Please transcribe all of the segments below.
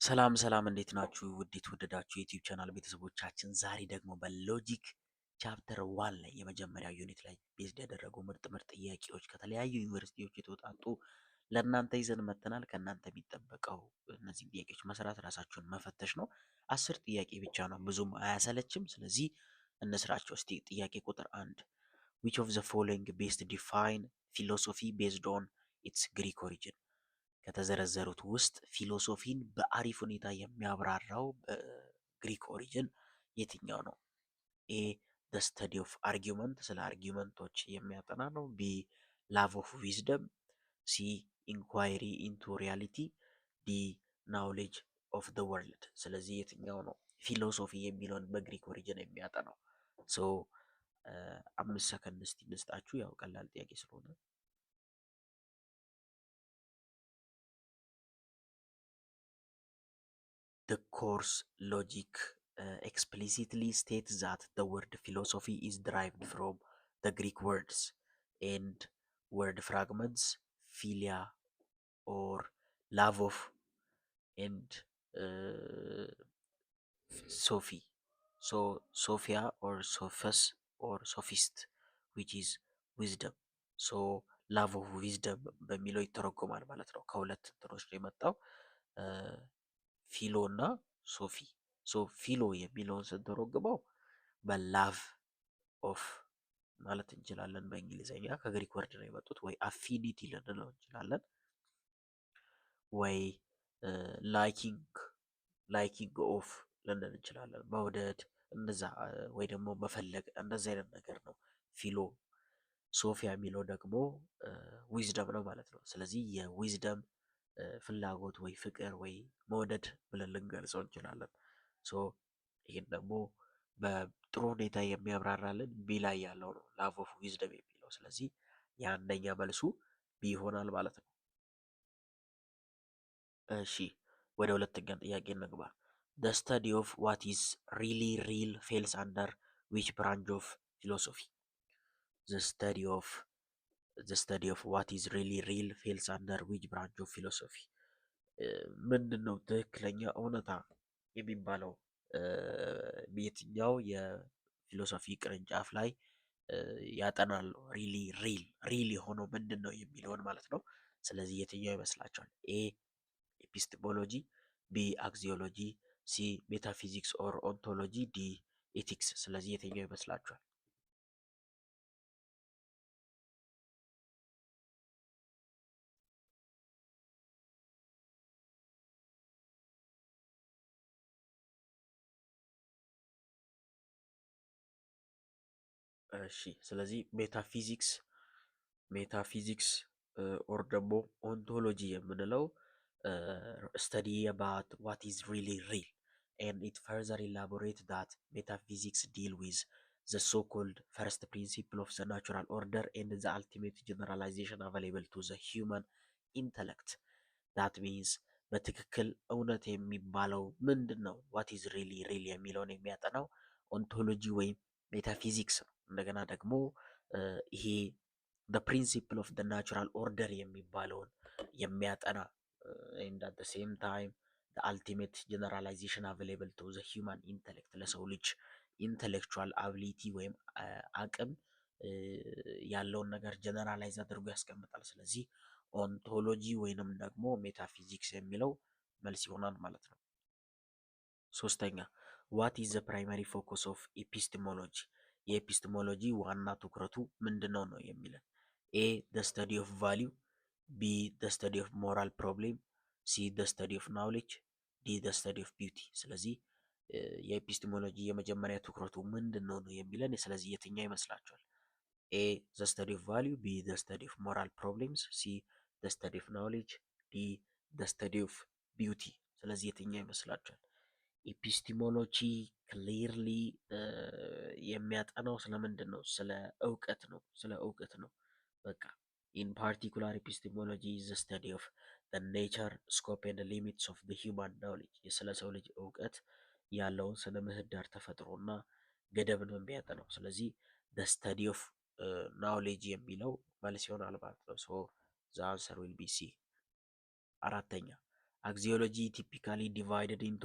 ሰላም ሰላም እንዴት ናችሁ? ውድ የተወደዳችሁ የዩቲዩብ ቻናል ቤተሰቦቻችን፣ ዛሬ ደግሞ በሎጂክ ቻፕተር ዋን ላይ የመጀመሪያ ዩኒት ላይ ቤዝድ ያደረጉ ምርጥ ምርጥ ጥያቄዎች ከተለያዩ ዩኒቨርሲቲዎች የተውጣጡ ለእናንተ ይዘን መጥተናል። ከእናንተ የሚጠበቀው እነዚህ ጥያቄዎች መስራት፣ ራሳችሁን መፈተሽ ነው። 10 ጥያቄ ብቻ ነው፣ ብዙም አያሰለችም። ስለዚህ እንስራቸው። እስቲ ጥያቄ ቁጥር 1 which of the following best define philosophy based on its Greek origin? ከተዘረዘሩት ውስጥ ፊሎሶፊን በአሪፍ ሁኔታ የሚያብራራው በግሪክ ኦሪጅን የትኛው ነው? ኤ the study of argument፣ ስለ አርጊመንቶች የሚያጠና ነው። ቢ love of wisdom፣ ሲ inquiry into reality፣ ዲ knowledge of the world። ስለዚህ የትኛው ነው ፊሎሶፊ የሚለውን በግሪክ ኦሪጅን የሚያጠናው? ሶ 5 ሰከንድ እስቲ እንስጣችሁ፣ ያው ቀላል ጥያቄ ስለሆነ። The course logic explicitly states that the word philosophy is derived from the Greek words and word fragments philia or love of and Sophie. So Sophia or Sophus or sophist which is wisdom. So love of wisdom በሚለው ይተረጎማል ማለት ነው። ከሁለት እንትኖች ነው የመጣው ፊሎ እና ሶፊ። ሶ ፊሎ የሚለውን ስንተረጉመው በላቭ ኦፍ ማለት እንችላለን። በእንግሊዝኛ ከግሪክ ወርድ ነው የመጡት። ወይ አፊኒቲ ልንለው እንችላለን፣ ወይ ላይኪንግ ኦፍ ልንል እንችላለን። መውደድ እንደዛ፣ ወይ ደግሞ መፈለግ፣ እንደዛ አይነት ነገር ነው ፊሎ። ሶፊያ የሚለው ደግሞ ዊዝደም ነው ማለት ነው። ስለዚህ የዊዝደም ፍላጎት ወይ ፍቅር ወይ መውደድ ብለን ልንገልጸው እንችላለን። ሶ ይህን ደግሞ በጥሩ ሁኔታ የሚያብራራልን ቢ ላይ ያለው ነው ላቭ ኦፍ ዊዝደም የሚለው። ስለዚህ የአንደኛ መልሱ ቢ ይሆናል ማለት ነው። እሺ ወደ ሁለተኛ ጥያቄ እንግባ። the study of what is really real fails under which branch of philosophy? the study of what is really real fails under which branch of philosophy? ምንድን ነው ትክክለኛ እውነታ የሚባለው በየትኛው የፊሎሶፊ ቅርንጫፍ ላይ ያጠናል? ሪል የሆነው ምንድን ነው የሚለውን ማለት ነው። ስለዚህ የትኛው ይመስላችኋል? ኤ ኤፒስቴሞሎጂ፣ ቢ አክሲዮሎጂ፣ ሲ ሜታፊዚክስ ኦር ኦንቶሎጂ፣ ዲ ኤቲክስ። ስለዚህ የትኛው ይመስላችኋል? እሺ ስለዚህ ሜታፊዚክስ ኦር ደግሞ ኦንቶሎጂ የምንለው ስተዲ አባት ዋት ኢዝ ሪሊ ሪል and it further elaborate that metaphysics deal with the so-called first principle of the natural order and the ultimate generalization available to the human intellect. that means በትክክል እውነት የሚባለው ምንድን ነው? what is really real የሚለውን የሚያጠናው ኦንቶሎጂ ወይም ሜታፊዚክስ ነው። እንደገና ደግሞ ይሄ the principle of the natural order የሚባለውን የሚያጠና and at the same time the ultimate generalization available to the human intellect ለሰው ልጅ ኢንተሌክቹዋል አቢሊቲ ወይም አቅም ያለውን ነገር ጀነራላይዝ አድርጎ ያስቀምጣል። ስለዚህ ኦንቶሎጂ ወይንም ደግሞ ሜታፊዚክስ የሚለው መልስ ይሆናል ማለት ነው። ሶስተኛ what is the primary focus of epistemology? የኤፒስቴሞሎጂ ዋና ትኩረቱ ምንድነው ነው የሚለን። ኤ the study of value፣ ቢ the study of moral problem፣ ሲ the study of knowledge፣ ዲ the study of beauty። ስለዚህ የኤፒስቴሞሎጂ የመጀመሪያ ትኩረቱ ምንድነው ነው የሚለን። ስለዚህ የትኛው ይመስላችኋል? ኤ the study of value፣ ቢ the study of moral problems፣ ሲ the study of knowledge፣ ዲ the study of beauty። ስለዚህ የትኛው ይመስላችኋል? ኤፒስቲሞሎጂ ክሊርሊ የሚያጠናው ስለምንድን ነው? ስለ እውቀት ነው። በቃ ኢን ፓርቲኩላር ኤፒስቲሞሎጂ ኢዝ ዘ ስተዲ ኦፍ ዘ ኔቸር ስኮፕ ኤንድ ሊሚትስ ኦፍ ዘ ሂውማን ናውሌጅ። ስለ ሰው ልጅ እውቀት ያለውን ስነ ምህዳር ተፈጥሮና ገደብ ነው የሚያጠናው። ስለዚህ ዘ ስተዲ ኦፍ ናውሌጅ የሚለው መልስ ይሆናል ማለት ነው። ሶ ዘ አንሰር ዊል ቢ ሲ። አራተኛ አግዚዮሎጂ ቲፒካሊ ዲቫይድድ ኢንቱ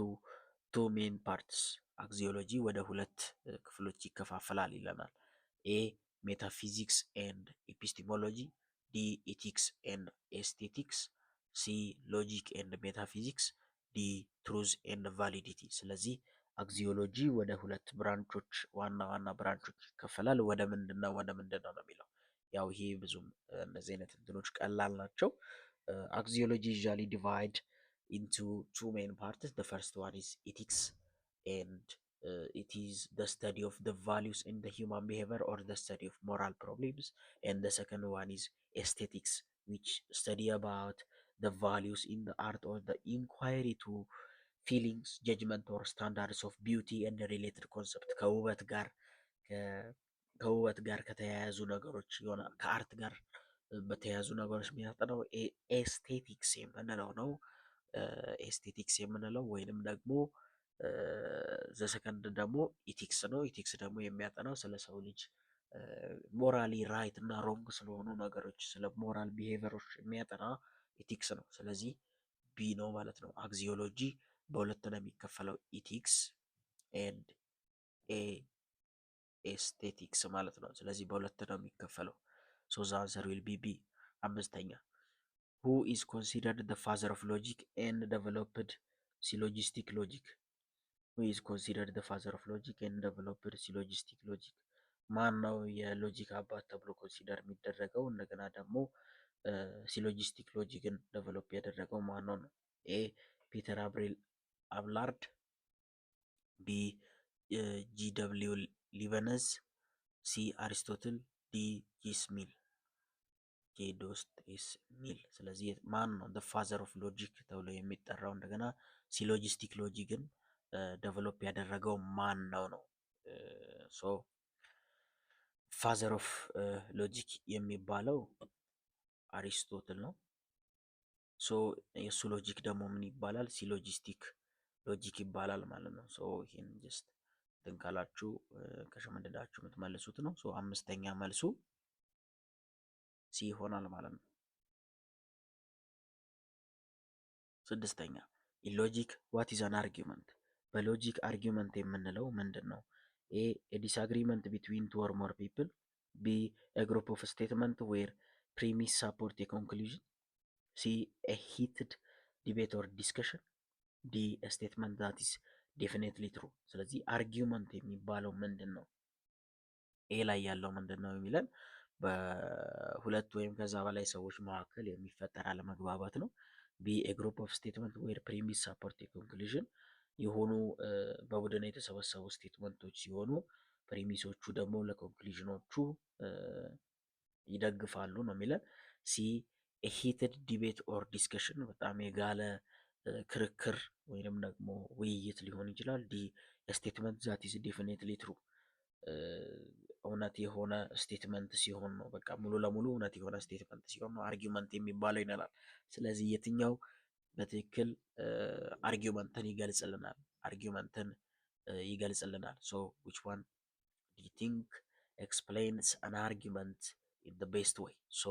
ቱ ሜን ፓርትስ። አግዚዮሎጂ ወደ ሁለት ክፍሎች ይከፋፈላል ይለናል። ኤ ሜታፊዚክስ ኤንድ ኤፒስቲሞሎጂ፣ ዲ ኢቲክስ ኤንድ ኤስቴቲክስ፣ ሲ ሎጂክ ኤንድ ሜታፊዚክስ፣ ዲ ትሩዝ ኤንድ ቫሊዲቲ። ስለዚህ አግዚዮሎጂ ወደ ሁለት ብራንቾች ዋና ዋና ብራንቾች ይከፈላል። ወደ ምንድነው ነው የሚለው። ያው ይሄ ብዙም እነዚህ አይነት እንትኖች ቀላል ናቸው። አግዚዮሎጂ usually divide into two main parts. The first one is ethics, and it is the study of the values in the human behavior or the study of moral problems. And the second one is aesthetics, which study about the values in the art or the inquiry to feelings, judgment or standards of beauty and the related concept ከውበት ጋር ከተያያዙ ነገሮች የሆነ ከአርት ጋር በተያያዙ ነገሮች የሚያጠናው ኤስቴቲክስ የምንለው ነው። ኤስቴቲክስ የምንለው ወይንም ደግሞ ዘሰከንድ ደግሞ ኢቲክስ ነው። ኢቲክስ ደግሞ የሚያጠናው ስለ ሰው ልጅ ሞራሊ ራይት እና ሮንግ ስለሆኑ ነገሮች ስለ ሞራል ቢሄቨሮች የሚያጠና ኢቲክስ ነው። ስለዚህ ቢ ነው ማለት ነው። አግዚዮሎጂ በሁለት ነው የሚከፈለው፣ ኢቲክስ ኤንድ ኤስቴቲክስ ማለት ነው። ስለዚህ በሁለት ነው የሚከፈለው። ሶ ዘ አንሰር ዊል ቢ ቢ። አምስተኛ who is considered the father of logic and developed syllogistic logic? who is considered the father of logic and developed syllogistic logic? ማን ነው የሎጂክ አባት ተብሎ ኮንሲደር የሚደረገው? እንደገና ደግሞ ሲሎጂስቲክ ሎጂክን ዴቨሎፕ ያደረገው ማን ነው ነው? ኤ ፒተር አብላርድ፣ ቢ ጂ ደብሊው ሊበነዝ፣ ሲ አሪስቶትል፣ ዲ ጂስ ሚል ጄዶስቴስ ሚል። ስለዚህ ማን ነው ፋዘር ኦፍ ሎጂክ ተብሎ የሚጠራው? እንደገና ሲሎጂስቲክ ሎጂክን ዴቨሎፕ ያደረገው ማን ነው ነው? ሶ ፋዘር ኦፍ ሎጂክ የሚባለው አሪስቶትል ነው። ሶ የእሱ ሎጂክ ደግሞ ምን ይባላል? ሲሎጂስቲክ ሎጂክ ይባላል ማለት ነው። ሶ ይህን ጀስት እንትን ካላችሁ ከሸመደዳችሁ የምትመልሱት ነው። ሶ አምስተኛ መልሱ ሲ ይሆናል ማለት ነው። ስድስተኛ ኢሎጂክ ዋት ኢዝ አን አርጊመንት? በሎጂክ አርጊመንት የምንለው ምንድን ነው? ኤ ዲስአግሪመንት ቢትዊን ቱ ኦር ሞር ፒፕል፣ ቢ ግሩፕ ኦፍ ስቴትመንት ዌር ፕሪሚስ ሳፖርት የኮንክሉዥን፣ ሲ ሂትድ ዲቤት ኦር ዲስከሽን፣ ዲ ስቴትመንት ዛት ኢዝ ዴፊኔትሊ ትሩ። ስለዚህ አርጊመንት የሚባለው ምንድን ነው? ኤ ላይ ያለው ምንድን ነው የሚለን በሁለት ወይም ከዛ በላይ ሰዎች መካከል የሚፈጠር አለመግባባት ነው። ቢ ግሩፕ ኦፍ ስቴትመንት ዌር ፕሪሚስ ሳፖርት ኮንክሉዥን የሆኑ በቡድን የተሰበሰቡ ስቴትመንቶች ሲሆኑ ፕሪሚሶቹ ደግሞ ለኮንክሉዥኖቹ ይደግፋሉ ነው የሚለን። ሲ ሂትድ ዲቤት ኦር ዲስከሽን በጣም የጋለ ክርክር ወይንም ደግሞ ውይይት ሊሆን ይችላል። ዲ ስቴትመንት ዛት ኢዝ ዴፊኔትሊ ትሩ እውነት የሆነ ስቴትመንት ሲሆን ነው። በቃ ሙሉ ለሙሉ እውነት የሆነ ስቴትመንት ሲሆን ነው አርጊመንት የሚባለው ይነላል። ስለዚህ የትኛው በትክክል አርጊመንትን ይገልጽልናል? ሶ which one do you think explains an argument in the best way? ሶ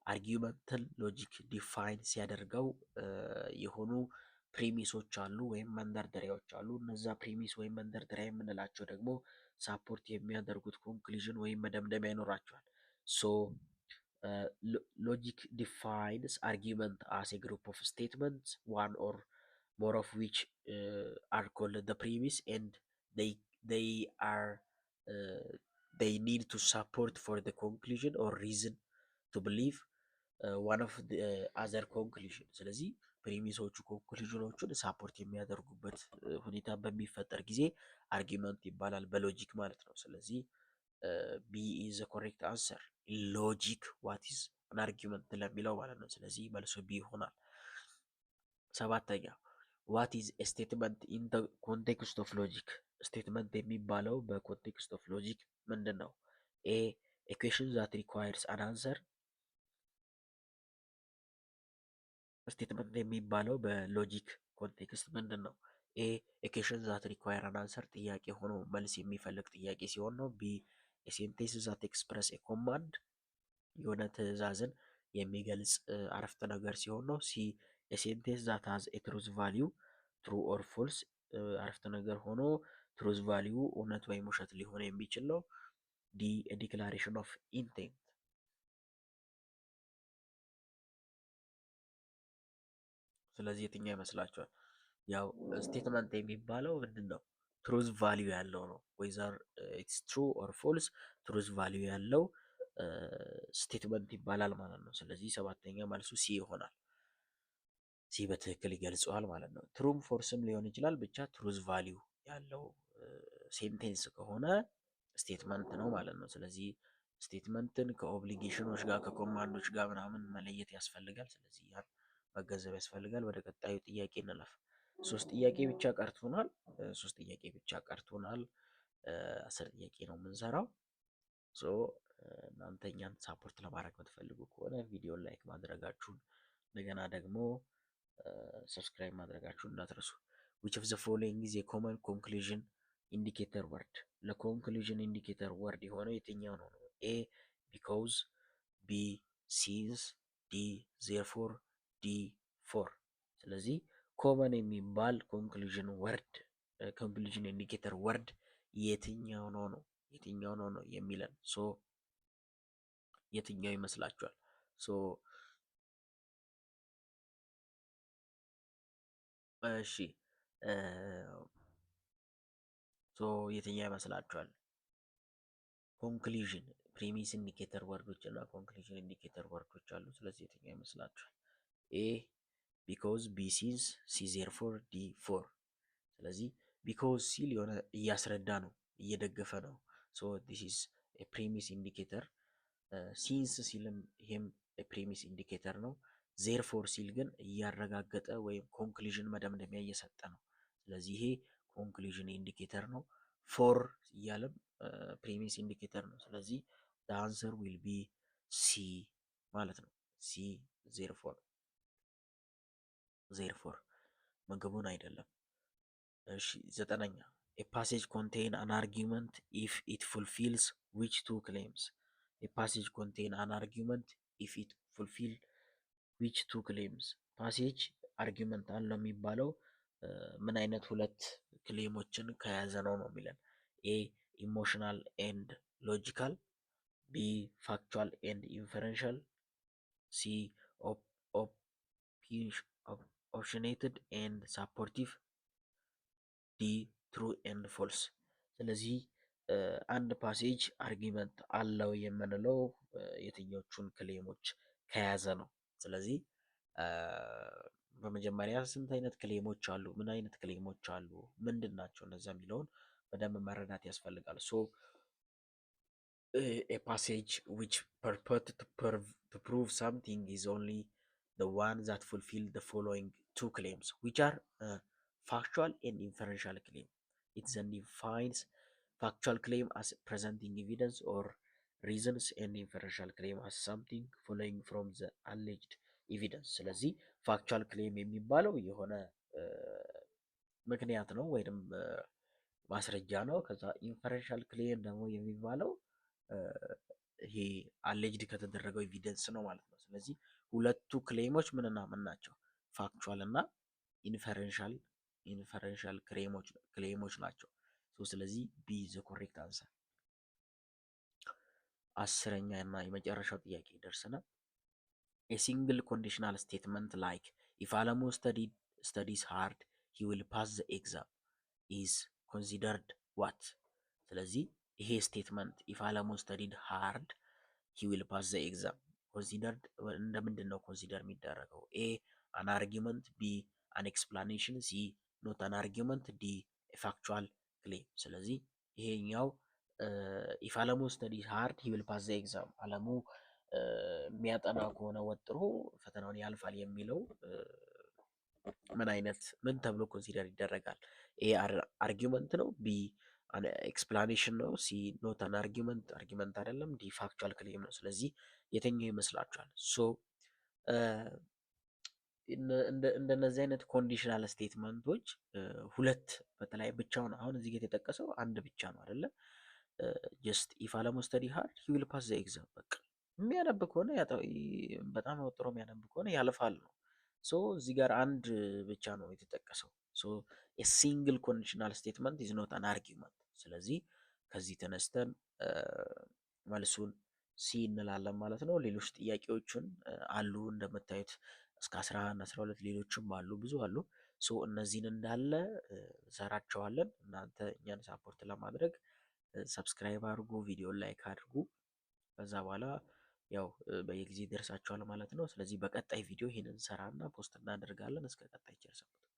አርጊመንትን ሎጂክ ዲፋይን ሲያደርገው የሆኑ ፕሪሚሶች አሉ ወይም መንደርደሪያዎች አሉ። እነዛ ፕሪሚስ ወይም መንደርደሪያ የምንላቸው ደግሞ ሳፖርት የሚያደርጉት ኮንክሉዥን ወይም መደምደሚያ ይኖራቸዋል። ሶ ሎጂክ ዲፋይንስ አርጊመንት አስ ኤ ግሩፕ ኦፍ ስቴትመንትስ ዋን ኦር ሞር ኦፍ ዊች አር ኮልድ ዘ ፕሪሚስ ኤንድ they need to support for the conclusion or reason to believe one of the other conclusion። ስለዚህ ፕሪሚሶቹ ኮንክሉዥኖቹን ሳፖርት የሚያደርጉበት ሁኔታ በሚፈጠር ጊዜ አርጊመንት ይባላል በሎጂክ ማለት ነው። ስለዚህ ቢ ኢዝ ኮሬክት አንሰር ሎጂክ ዋት ኢዝ አን አርጊመንት ለሚለው ማለት ነው። ስለዚህ መልሶ ቢ ይሆናል። ሰባተኛ ዋት ኢዝ ስቴትመንት ኢን ዘ ኮንቴክስት ኦፍ ሎጂክ? ስቴትመንት የሚባለው በኮንቴክስት ኦፍ ሎጂክ ምንድን ነው? ኤ ኢኩዌሽን ዛት ሪኳየርስ አን አንሰር። ስቴትመንት የሚባለው በሎጂክ ኮንቴክስት ምንድን ነው? ኤ ኢኩዌሽን ዛት ሪኳየር አን አንሰር ጥያቄ ሆኖ መልስ የሚፈልግ ጥያቄ ሲሆን ነው። ቢ ሴንቴንስ ዛት ኤክስፕረስ ኤ ኮማንድ የሆነ ትዕዛዝን የሚገልጽ አረፍተ ነገር ሲሆን ነው። ሲ ሴንቴንስ ዛት ሃዝ ኤ ትሩዝ ቫሊዩ ትሩ ኦር ፎልስ አረፍተ ነገር ሆኖ ትሩዝ ቫሊዩ እውነት ወይም ውሸት ሊሆን የሚችል ነው። ዲ ዲክላሬሽን ኦፍ ኢንቴንት። ስለዚህ የትኛው ይመስላችኋል? ያው ስቴትመንት የሚባለው ምንድን ነው? ትሩዝ ቫሊዩ ያለው ነው። ወይዘር ኢትስ ትሩ ኦር ፎልስ ትሩዝ ቫሊዩ ያለው ስቴትመንት ይባላል ማለት ነው። ስለዚህ ሰባተኛ መልሱ ሲ ይሆናል። ሲ በትክክል ይገልጸዋል ማለት ነው። ትሩም ፎርስም ሊሆን ይችላል። ብቻ ትሩዝ ቫሊዩ ያለው ሴንቴንስ ከሆነ ስቴትመንት ነው ማለት ነው። ስለዚህ ስቴትመንትን ከኦብሊጌሽኖች ጋር ከኮማንዶች ጋር ምናምን መለየት ያስፈልጋል። ስለዚህ ያን መገንዘብ ያስፈልጋል። ወደ ቀጣዩ ጥያቄ እንለፍ። ሶስት ጥያቄ ብቻ ቀርቶናል። 10 ጥያቄ ነው የምንሰራው። ሶ እናንተ እኛን ሳፖርት ለማድረግ የምትፈልጉ ከሆነ ቪዲዮን ላይክ ማድረጋችሁን እንደገና ደግሞ ሰብስክራይብ ማድረጋችሁን እንዳትረሱ። which of the following is a common conclusion indicator word? ለኮንክሉዥን ኢንዲኬተር ወርድ የሆነው የትኛው ነው? ኤ because፣ ቢ since፣ ዲ therefore፣ ዲ for። ስለዚህ ኮመን የሚባል ኮንክሉዥን ወርድ ኮንክሉዥን ኢንዲኬተር ወርድ የትኛው ነው የትኛው ነው የሚለን። ሶ የትኛው ይመስላችኋል? ሶ እሺ የትኛው ይመስላችኋል? ኮንክሉዥን ፕሪሚስ ኢንዲኬተር ወርዶች እና ኮንክሉዥን ኢንዲኬተር ወርዶች አሉ። ስለዚህ የትኛው ይመስላችኋል? ኤ ቢኮዝ፣ ቢ ሲንስ፣ ሲ ዜርፎር፣ ዲ ፎር። ስለዚህ ቢኮዝ ሲል የሆነ እያስረዳ ነው፣ እየደገፈ ነው። ሶ ዲስ ኢዝ ኤ ፕሪሚስ ኢንዲኬተር። ሲንስ ሲልም ይሄም ፕሪሚስ ኢንዲኬተር ነው። ዜርፎር ሲል ግን እያረጋገጠ ወይም ኮንክሉዥን መደምደሚያ እየሰጠ ነው። ስለዚህ ይሄ ኮንክሉዥን ኢንዲኬተር ነው። ፎር እያለም ፕሪሚስ ኢንዲኬተር ነው። ስለዚህ አንሰር ዊል ቢ ሲ ማለት ነው። ሲ ዜርፎር ምግቡን አይደለም። እሺ 9ኛ a passage contain an argument if it fulfills which two claims? a passage contain an argument if it fulfill which two claims? ፓሴጅ አርጊመንት አለው የሚባለው ምን አይነት ሁለት ክሌሞችን ከያዘ ነው የሚለን። ኤ ኢሞሽናል ኤንድ ሎጂካል፣ ቢ ፋክቹዋል ኤንድ ኢንፈረንሻል፣ ሲ ኦፕሽኔትድ ኤንድ ሳፖርቲቭ፣ ዲ ትሩ ኤንድ ፎልስ። ስለዚህ አንድ ፓሴጅ አርጊመንት አለው የምንለው የትኞቹን ክሌሞች ከያዘ ነው። ስለዚህ በመጀመሪያ ስንት አይነት ክሌሞች አሉ፣ ምን አይነት ክሌሞች አሉ፣ ምንድን ናቸው እነዛ የሚለውን በደንብ መረዳት ያስፈልጋል። ሶ a passage which purport to prove something is only the one that fulfill the following two claims, which are factual and inferential claim. It then defines factual claim as presenting evidence or reasons and inferential claim as something following from the alleged evidence. ስለዚህ ፋክቹዋል ክሌም የሚባለው የሆነ ምክንያት ነው ወይም ማስረጃ ነው። ከዛ ኢንፈረንሻል ክሌም ደግሞ የሚባለው ይሄ አሌጅድ ከተደረገው ኤቪደንስ ነው ማለት ነው። ስለዚህ ሁለቱ ክሌሞች ምንና ምን ናቸው? ፋክቹዋል እና ኢንፈረንሻል ክሌሞች ናቸው። ስለዚህ ቢ ዘ ኮሬክት አንሰር። 10ኛ እና የመጨረሻው ጥያቄ ደርሰናል። a single conditional statement like if Alamu studies hard he will pass the exam is considered what? ስለዚህ ይሄ ስቴትመንት if Alamu studied hard he will pass the exam considered እንደምንድን ነው ኮንሲደር የሚደረገው? ኤ an argument፣ ቢ an explanation፣ ሲ not an argument፣ ዲ a factual claim። ስለዚህ ይሄኛው if Alamu studies hard he will pass the exam አለሙ የሚያጠና ከሆነ ወጥሮ ፈተናውን ያልፋል የሚለው ምን ተብሎ ኮንሲደር ይደረጋል? ኤ አርጊመንት ነው፣ ቢ ኤክስፕላኔሽን ነው፣ ሲ ኖት አን አርጊመንት አይደለም፣ ዲ ፋክቹዋል ክሌም ነው። ስለዚህ የትኛው ይመስላችኋል? ሶ እንደነዚህ አይነት ኮንዲሽናል ስቴትመንቶች ሁለት በተለይ ብቻውን አሁን እዚህ ጋር የተጠቀሰው አንድ ብቻ ነው አይደለ? ጀስት ኢፍ አለሙ ስተዲ ሃርድ ሂ ዊል ፓስ ዘ ኤግዛም። በቃ የሚያነብ ከሆነ በጣም ወጥሮ የሚያነብ ከሆነ ያልፋል ነው። ሶ እዚህ ጋር አንድ ብቻ ነው የተጠቀሰው። ሶ ሲንግል ኮንዲሽናል ስቴትመንት ኢዝ ኖት አን አርጊውመንት። ስለዚህ ከዚህ ተነስተን መልሱን ሲ እንላለን ማለት ነው። ሌሎች ጥያቄዎችን አሉ እንደምታዩት እስከ 11 12 ሌሎችም አሉ፣ ብዙ አሉ። ሶ እነዚህን እንዳለ እንሰራቸዋለን። እናንተ እኛን ሳፖርት ለማድረግ ሰብስክራይብ አድርጉ፣ ቪዲዮ ላይክ አድርጉ። ከዛ በኋላ ያው በየጊዜ ይደርሳችኋል ማለት ነው። ስለዚህ በቀጣይ ቪዲዮ ይህንን እንሰራና ፖስት እናደርጋለን። እስከ ቀጣይ ቸር ሰንብቱ።